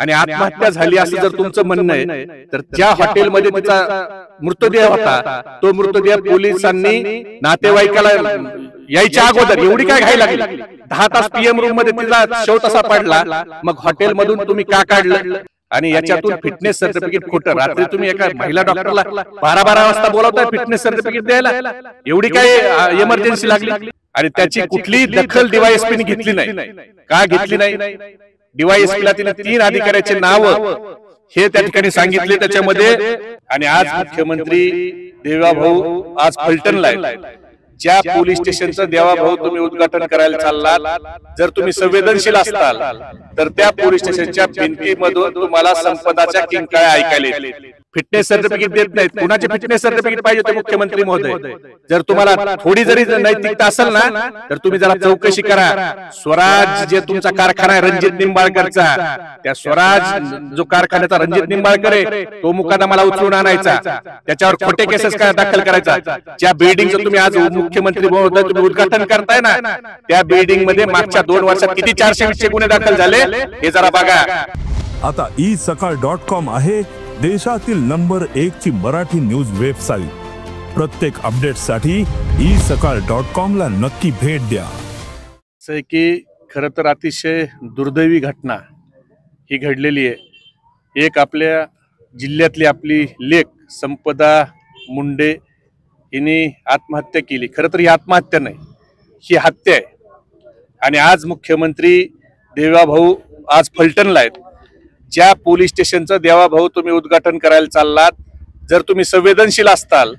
आणि आत्महत्या झाली असं जर तुमचं म्हणणं आहे, तर ज्या हॉटेलमध्ये तिचा मृतदेह होता तो मृतदेह पोलिसांनी नातेवाईकाला यायच्या अगोदर एवढी काय घाई लागली, 10 तास पीएम रूम मध्ये तिचा शव तसा पडला, मग हॉटेलमधून तुम्ही का काढलं? आणि याच्यातून फिटनेस सर्टिफिकेट खोटं, रात्री तुम्ही एका महिला डॉक्टरला 12-12 वाजता बोलावताय फिटनेस सर्टिफिकेट द्यायला, एवढी काय इमर्जन्सी लागली? आणि त्याची कुठलीही दखल डीवायएसपीने घेतली नाही. का घेतली नाही? डीवायएसपीला तिने 3 अधिकाऱ्याचे नाव हे त्या ठिकाणी सांगितले त्याच्यामध्ये. आणि आज मुख्यमंत्री देवाभाऊ आज फलटणला आहे. ज्या पोलीस स्टेशनचं देवाभाऊ तुम्ही उद्घाटन करायला चाललात, जर तुम्ही संवेदनशील असताल तर त्या पोलीस स्टेशनच्या भिंतीमधून तुम्हाला संपदाच्या किंकाळ्या ऐकायला येतील. फिटनेस सर्टिफिकेट देत नाहीत. कुणाचे फिटनेस सर्टिफिकेट पाहिजे ते मुख्यमंत्री महोदय? जर तुम्हाला थोडी जरी नैतिकता असेल ना, तर तुम्ही जरा चौकशी करा. स्वराज जे तुमचा कारखाना आहे रणजित निंबाळकरचा, त्या स्वराज जो कारखान्याचा रणजित निंबाळकर आहे तो मुकादमाला उचलून आणायचा, त्याच्यावर खोटे केसेस काय दाखल करायचा. ज्या बिल्डिंगचं तुम्ही आज मुख्यमंत्री महोदय तुम्ही उद्घाटन करताय ना, त्या बिल्डिंग मध्ये मागच्या 2 वर्षात किती 420 गुन्हे दाखल झाले हे जरा बघा. आता isakal.com आहे देशातील नंबर 1 ची मराठी न्यूज वेबसाईट. प्रत्येक अपडेटसाठी isakal.com ला नक्की भेट द्या. असं की खरं तर अतिशय दुर्दैवी घटना ही घडलेली आहे. एक आपल्या जिल्ह्यातली आपली लेक संपदा मुंडे हिने आत्महत्या केली. खरं तर ही आत्महत्या नाही, ही हत्या आहे. आणि आज मुख्यमंत्री देवाभाऊ आज फलटणला आहेत. ज्या पोलीस स्टेशनचं देवाभाऊ तुम्ही उद्घाटन करायला चाललात, जर तुम्ही संवेदनशील असताल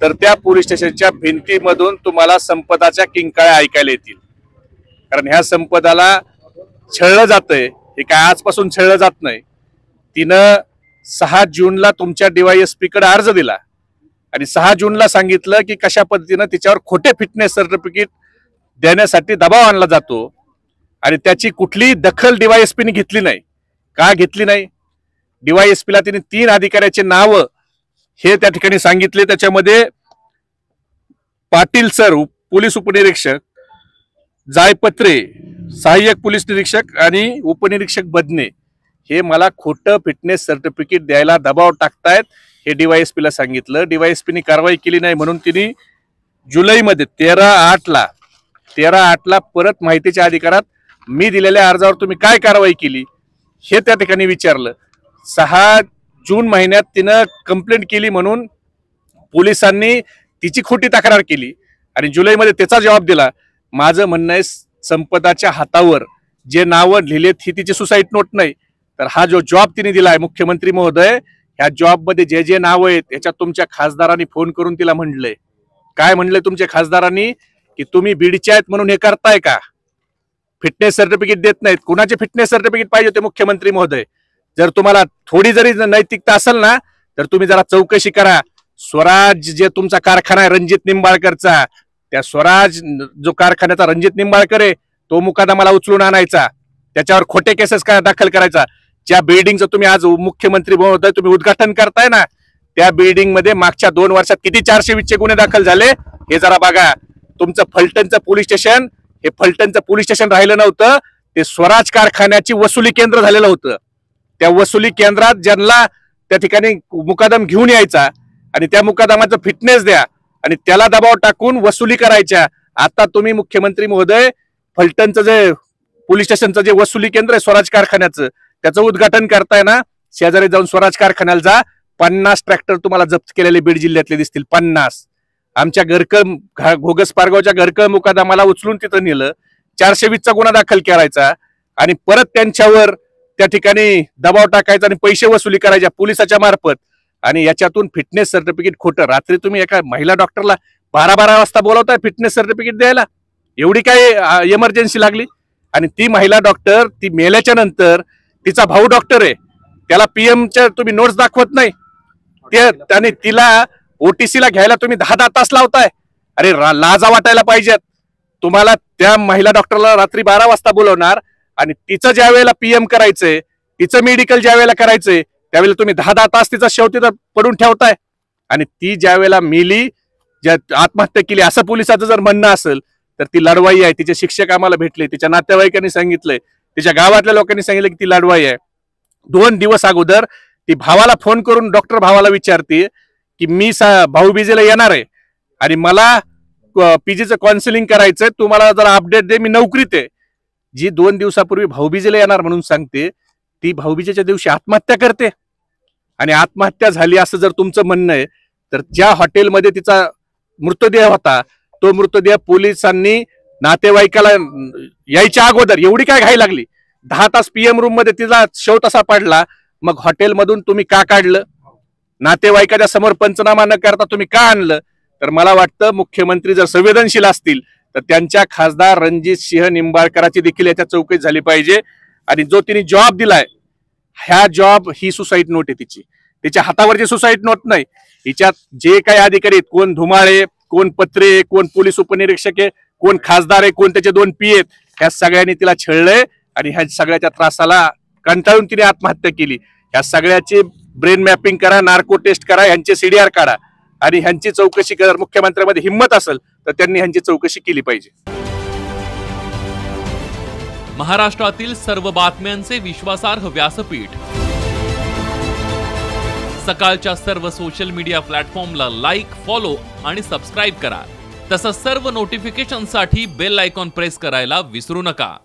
तर त्या पोलीस स्टेशनच्या भिंतीमधून तुम्हाला संपदाच्या किंकाळ्या ऐकायला येतील. कारण ह्या संपदाला छळलं जातंय, हे काय आजपासून छळलं जात नाही. तिनं 6 जूनला तुमच्या डीवायएसपी कडे अर्ज दिला आणि 6 जूनला सांगितलं की कशा पद्धतीनं तिच्यावर खोटे फिटनेस सर्टिफिकेट देण्यासाठी दबाव आणला जातो. आणि त्याची कुठलीही दखल डीवायएसपीने घेतली नाही. का घेतली नाही? डीवायएसपीला तिने 3 अधिकाऱ्याचे नाव हे त्या ठिकाणी सांगितले. त्याच्यामध्ये पाटील सर पोलीस उपनिरीक्षक, जायपत्रे सहाय्यक पोलीस निरीक्षक आणि उपनिरीक्षक बदने हे मला खोटं फिटनेस सर्टिफिकेट द्यायला दबाव टाकतायत हे डीवायएसपीला सांगितलं. डीवायएसपीने कारवाई केली नाही म्हणून तिने जुलैमध्ये 13/8ला परत माहितीच्या अधिकारात मी दिलेल्या अर्जावर तुम्ही काय कारवाई केली हे त्या ठिकाणी विचारलं. 6 जून महिन्यात तिनं कंप्लेंट केली म्हणून पोलिसांनी तिची खोटी तक्रार केली आणि जुलैमध्ये त्याचा जबाब दिला. माझं म्हणणं आहे संपदाच्या हातावर जे नावं लिहिलेत ही तिची सुसाईड नोट नाही, तर हा जो जॉब तिने दिलाय मुख्यमंत्री महोदय, ह्या जॉब मध्ये जे जे नाव आहेत याच्यात तुमच्या खासदारांनी फोन करून तिला म्हणलंय. काय म्हणलंय तुमच्या खासदारांनी? की तुम्ही बीडचे आहेत म्हणून हे करताय का? फिटनेस सर्टिफिकेट देत नाहीत. कुणाचे फिटनेस सर्टिफिकेट पाहिजे ते मुख्यमंत्री महोदय? जर तुम्हाला थोडी जरी नैतिकता असेल ना, तर तुम्ही जरा चौकशी करा. स्वराज जे तुमचा कारखाना आहे रणजित निंबाळकरचा, त्या स्वराज जो कारखान्याचा रणजित निंबाळकर आहे तो मुकादमाला उचलून आणायचा, त्याच्यावर खोटे केसेस काय दाखल करायचा. ज्या बिल्डिंगचं तुम्ही आज मुख्यमंत्री महोदय तुम्ही उद्घाटन करताय ना, त्या बिल्डिंग मध्ये मागच्या 2 वर्षात किती 420 गुन्हे दाखल झाले हे जरा बघा. तुमचं फलटणचं पोलीस स्टेशन हे फलटणचं पोलीस स्टेशन राहिलं नव्हतं, ते स्वराज कारखान्याची वसुली केंद्र झालेलं होतं. त्या वसुली केंद्रात ज्यांना त्या ठिकाणी मुकादम घेऊन यायचा आणि त्या मुकादमाचं फिटनेस द्या आणि त्याला दबाव टाकून वसुली करायच्या. आता तुम्ही मुख्यमंत्री महोदय फलटणचं जे पोलीस स्टेशनचं जे वसुली केंद्र आहे स्वराज कारखान्याचं, त्याचं उद्घाटन करताय ना, शेजारी जाऊन स्वराज कारखान्याला जा. 50 ट्रॅक्टर तुम्हाला जप्त केलेले बीड जिल्ह्यातले दिसतील. 50. आमच्या घरकळ घोगस पारगावच्या घरकळ मुकादमाला उचलून तिथं नेलं, 420चा गुन्हा दाखल करायचा आणि परत त्यांच्यावर त्या ठिकाणी दबाव टाकायचा आणि पैसे वसुली करायच्या पोलिसाच्या मार्फत. आणि याच्यातून फिटनेस सर्टिफिकेट खोटं, रात्री तुम्ही एका महिला डॉक्टरला 12-12 वाजता बोलावताय फिटनेस सर्टिफिकेट द्यायला, एवढी काय इमर्जन्सी लागली? आणि ती महिला डॉक्टर ती मेल्याच्या नंतर तिचा भाऊ डॉक्टर आहे, त्याला पीएमच्या तुम्ही नोट्स दाखवत नाही, त्याने तिला ओटीसीला घ्यायला तुम्ही 10 तास लावताय. अरे लाजा वाटायला पाहिजेत तुम्हाला. त्या महिला डॉक्टरला रात्री 12 वाजता बोलवणार आणि तिचं ज्या वेळेला पीएम करायचंय, तिचं मेडिकल ज्या वेळेला करायचंय, त्यावेळेला तुम्ही 10 तास तिचा शव तिथं पडून ठेवताय. आणि ती ज्या वेळेला मेली, ज्या आत्महत्या केली असं पोलिसाचं जर म्हणणं असेल तर ती लढवाई आहे. तिचे शिक्षक आम्हाला भेटले, तिच्या नातेवाईकांनी सांगितलंय, तिच्या गावातल्या लोकांनी सांगितलं की ती लढवाई आहे. 2 दिवस अगोदर ती भावाला फोन करून डॉक्टर भावाला विचारते की मी भाऊबीजेला येणार आहे आणि मला पीजीचं काउन्सिलिंग करायचंय, तू मला जरा अपडेट दे, मी नोकरीत आहे. जी 2 दिवसापूर्वी भाऊबीजेला येणार म्हणून सांगते ती भाऊबीजेच्या दिवशी आत्महत्या करते. आणि आत्महत्या झाली असं जर तुमचं म्हणणं आहे तर ज्या हॉटेलमध्ये तिचा मृतदेह होता तो मृतदेह पोलिसांनी नातेवाईकाला यायच्या अगोदर एवढी काय घाई लागली, 10 तास पीएम रूम मध्ये तिचा शव तसा पडला, मग हॉटेलमधून तुम्ही का काढलं? नातेवाईकाच्या समोर पंचनामा न करता तुम्ही का आणलं? तर मला वाटतं मुख्यमंत्री जर संवेदनशील असतील तर त्यांच्या खासदार रणजित सिंह निंबाळकराची देखील याच्या चौकशी झाली पाहिजे. आणि जो तिने जॉब दिलाय ह्या जॉब ही सुसाईड नोट आहे तिची, तिच्या हातावरची सुसाईड नोट नाही. हिच्यात जे काही अधिकारी आहेत, कोण धुमाळे, कोण पत्रे, कोण पोलीस उपनिरीक्षक आहे, कोण खासदार आहे, कोण त्याचे 2 पी आहेत, ह्या सगळ्यांनी तिला छळलंय आणि ह्या सगळ्याच्या त्रासाला कंटाळून तिने आत्महत्या केली. ह्या सगळ्याची ब्रेन मॅपिंग करा, नार्को टेस्ट करा, यांचे सीडीआर काढा आणि ह्यांची चौकशी जर मुख्यमंत्र्यांमध्ये हिंमत असेल तर त्यांनी ह्यांची चौकशी केली पाहिजे. महाराष्ट्रातील सर्व बातम्यांचे विश्वासार्ह व्यासपीठ सकाळच्या सर्व सोशल मीडिया प्लॅटफॉर्मला लाईक, फॉलो आणि सबस्क्राईब करा. तसंच सर्व नोटिफिकेशनसाठी बेल आयकॉन प्रेस करायला विसरू नका.